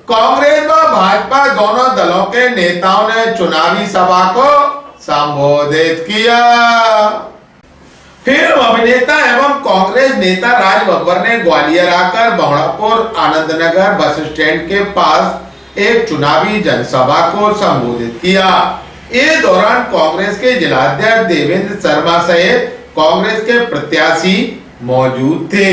कांग्रेस व भाजपा दोनों दलों के नेताओं ने चुनावी सभा को संबोधित किया। फिल्म अभिनेता एवं कांग्रेस नेता राज बब्बर ने ग्वालियर आकर बहड़ापुर आनंद नगर बस स्टैंड के पास एक चुनावी जनसभा को संबोधित किया। इस दौरान कांग्रेस के जिलाध्यक्ष देवेंद्र शर्मा सहित कांग्रेस के प्रत्याशी मौजूद थे।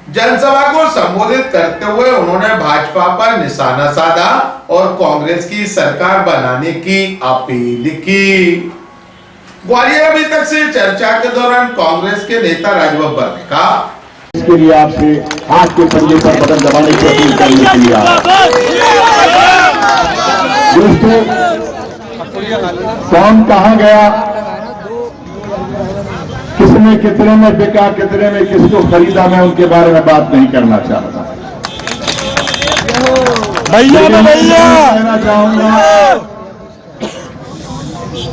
जनसभा को संबोधित करते हुए उन्होंने भाजपा पर निशाना साधा और कांग्रेस की सरकार बनाने की अपील की। ग्वालियर अभी तक से चर्चा के दौरान कांग्रेस के नेता राज बब्बर ने कहा, इसके लिए आपसे हाथ के पंजे पर बटन दबाने की अपील करने के लिए दोस्तों, कौन कहां गया, किसने कितने में बिका, कितने में किसको खरीदा, मैं उनके बारे में बात नहीं करना चाहता। भैया कहना चाहूंगा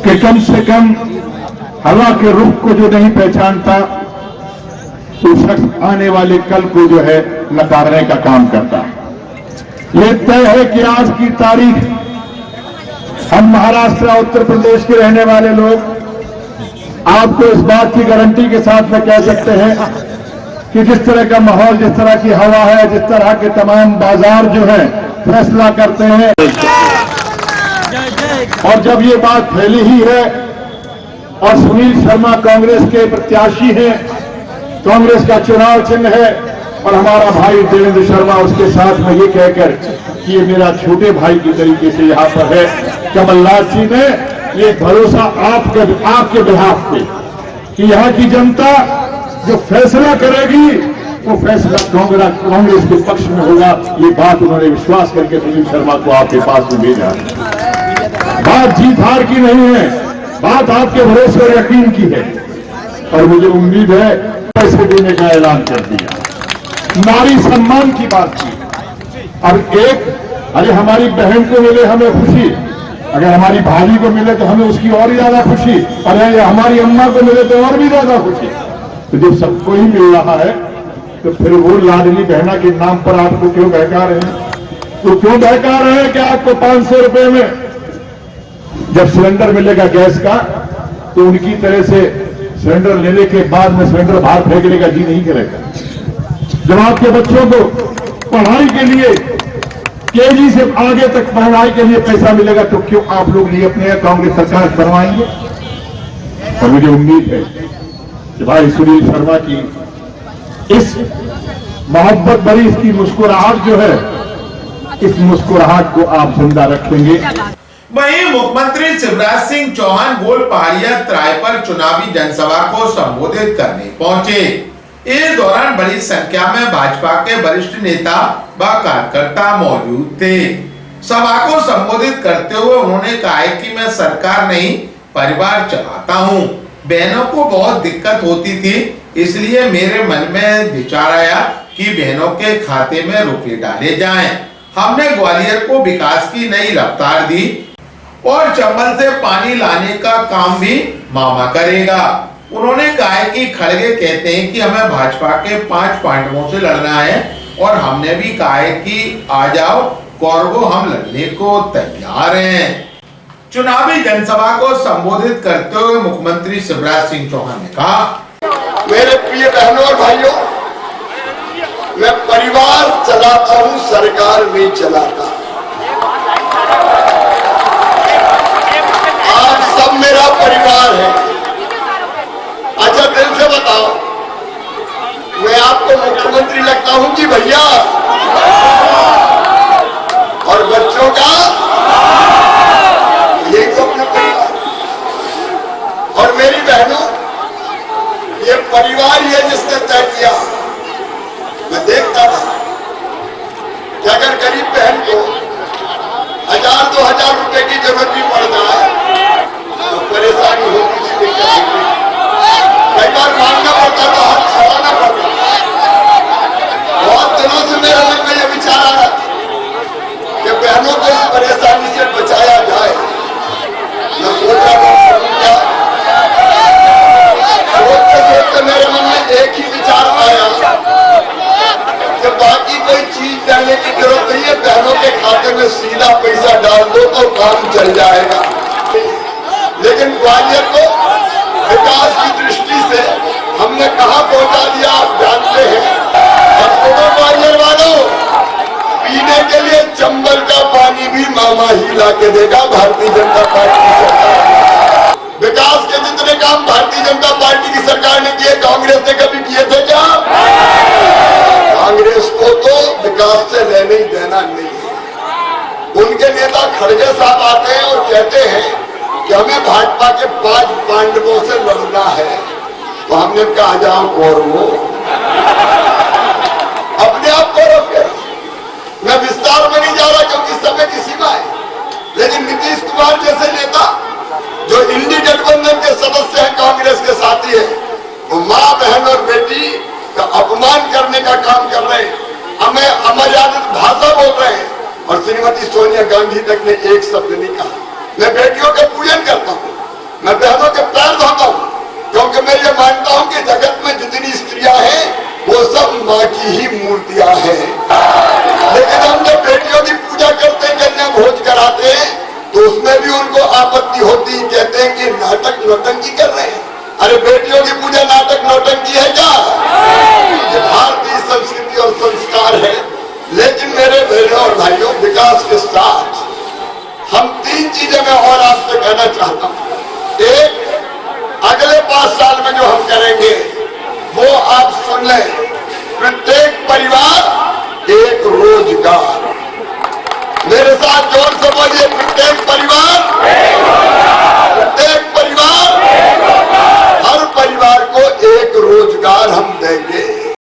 कि कम से कम हवा के रुख को जो नहीं पहचानता तो शख्स आने वाले कल को जो है नकारने का काम करता। ये तय है कि आज की तारीख हम महाराष्ट्र उत्तर प्रदेश के रहने वाले लोग आपको इस बात की गारंटी के साथ में कह सकते हैं कि जिस तरह का माहौल, जिस तरह की हवा है, जिस तरह के तमाम बाजार जो है फैसला करते हैं, और जब ये बात फैली ही है और सुनील शर्मा कांग्रेस के प्रत्याशी हैं, कांग्रेस का चुनाव चिन्ह है और हमारा भाई देवेंद्र शर्मा उसके साथ में ये कहकर कि ये मेरा छोटे भाई की तरीके से यहां पर है, कमलनाथ जी ने ये भरोसा आपके बिहाफ पे कि यहां की जनता जो फैसला करेगी वो फैसला कांग्रेस के पक्ष में होगा। ये बात उन्होंने विश्वास करके सुनील शर्मा को आपके पास में भेजा। बात जीत हार की नहीं है, बात आपके भरोसे और यकीन की है और मुझे उम्मीद है पैसे देने का ऐलान कर दिया। नारी सम्मान की बात की और अरे हमारी बहन को मिले हमें खुशी, अगर हमारी भाभी को मिले तो हमें उसकी और ही ज्यादा खुशी, और हमारी अम्मा को मिले तो और भी ज्यादा खुशी। तो जब सबको ही मिल रहा है तो फिर वो लाडली बहना के नाम पर आपको क्यों बहका रहे हैं? तो क्यों बहका रहे हैं कि आपको 500 रुपए में जब सिलेंडर मिलेगा गैस का तो उनकी तरह से सिलेंडर लेने के बाद में सिलेंडर बाहर फेंकने का जी नहीं करेगा। जब आपके बच्चों को पढ़ाई के लिए केजी से आगे तक पढ़ाई के लिए पैसा मिलेगा तो क्यों आप लोग लिए अपने कांग्रेस सरकार बनवाएंगे? और मुझे उम्मीद है कि भाई सुनील शर्मा की इस मोहब्बत भरी इसकी मुस्कुराहट जो है, इस मुस्कुराहट को आप जिंदा रखेंगे। वहीं मुख्यमंत्री शिवराज सिंह चौहान गोल पहाड़िया त्राय पर चुनावी जनसभा को संबोधित करने पहुंचे। इस दौरान बड़ी संख्या में भाजपा के वरिष्ठ नेता व कार्यकर्ता मौजूद थे। सभा को संबोधित करते हुए उन्होंने कहा कि मैं सरकार नहीं परिवार चलाता हूं। बहनों को बहुत दिक्कत होती थी, इसलिए मेरे मन में विचार आया कि बहनों के खाते में रुपए डाले जाएं। हमने ग्वालियर को विकास की नई रफ्तार दी और चंबल से पानी लाने का काम भी मामा करेगा। उन्होंने कहा कि खड़गे कहते हैं कि हमें भाजपा के 5 पॉइंटों से लड़ना है और हमने भी कहा है कि आ जाओ कौरवो, हम लड़ने को तैयार हैं। चुनावी जनसभा को संबोधित करते हुए मुख्यमंत्री शिवराज सिंह चौहान ने कहा, मेरे प्रिय बहनों और भाइयों, मैं परिवार चलाता हूं, सरकार नहीं चलाता। आप सब मेरा परिवार है। अच्छा दिल से बताओ, मैं आपको मुख्यमंत्री लगता हूं कि भैया? और बच्चों का यही तो अपना परिवार। और मेरी बहनों, ये परिवार ये जिसने तय किया, मैं देखता था कि अगर गरीब बहन को 1000-2000 रुपए की जरूरत भी पड़ जाए तो परेशानी होती थी। कई बार मांगना पड़ता था, हाथ छुड़ाना पड़ता। बहुत दिनों से मेरे मन में यह विचार आ रहा कि बहनों को इस परेशानी से बचाया जाए। मैं सोच रहा था, सोचते सोचते मेरे मन में एक ही विचार आया कि बाकी कोई चीज डालने की जरूरत नहीं है, बहनों के खाते में सीधा पैसा डाल दो तो काम चल जाएगा। लेकिन ग्वालियर को विकास की दृष्टि से हमने कहां पहुंचा दिया आप जानते हैं। और सुनो ग्वालियर वालों, पीने के लिए चंबल का पानी भी मामा ही ला के देगा भारतीय जनता पार्टी की सरकार। विकास के जितने काम भारतीय जनता पार्टी की सरकार ने किए, कांग्रेस ने कभी किए थे क्या? कांग्रेस को तो विकास से लेने ही देना नहीं है। उनके नेता खड़गे साहब आते हैं और कहते हैं कि हमें भाजपा के 5 पांडवों से लड़ना है। तो हमने कहा आ जाओ कौरवों, अपने आप कौरव के। मैं विस्तार में नहीं जा रहा क्योंकि समय की सीमा है, लेकिन नीतीश कुमार जैसे नेता जो इंडी गठबंधन के सदस्य हैं, कांग्रेस के साथी हैं, वो माँ बहन और बेटी का अपमान करने का काम कर रहे हैं, हमें अमर्यादित भाषा बोल रहे हैं। और श्रीमती सोनिया गांधी तक ने एक शब्द नहीं कहा। मैं बेटियों का पूजन करता हूँ, मैं बहनों के पैर धोता हूँ, क्योंकि मैं ये मानता हूँ कि जगत में जितनी स्त्रियां हैं वो सब माँ की ही मूर्तियां हैं। लेकिन हम जब बेटियों की पूजा करते हैं, कन्या भोज कराते हैं, तो उसमें भी उनको आपत्ति होती, कहते हैं कि नाटक नौटंकी कर रहे हैं। अरे बेटियों की पूजा नाटक नौटंकी है क्या? ये भारतीय संस्कृति और संस्कार है। लेकिन मेरे बहनों और भाइयों, विकास के साथ हम 3 चीजें मैं और आपसे कहना चाहता हूं। एक, अगले 5 साल में जो हम करेंगे वो आप सुन लें। प्रत्येक परिवार एक रोजगार। मेरे साथ जोर से बोलिए, प्रत्येक परिवार, प्रत्येक परिवार, हर परिवार को एक रोजगार हम देंगे।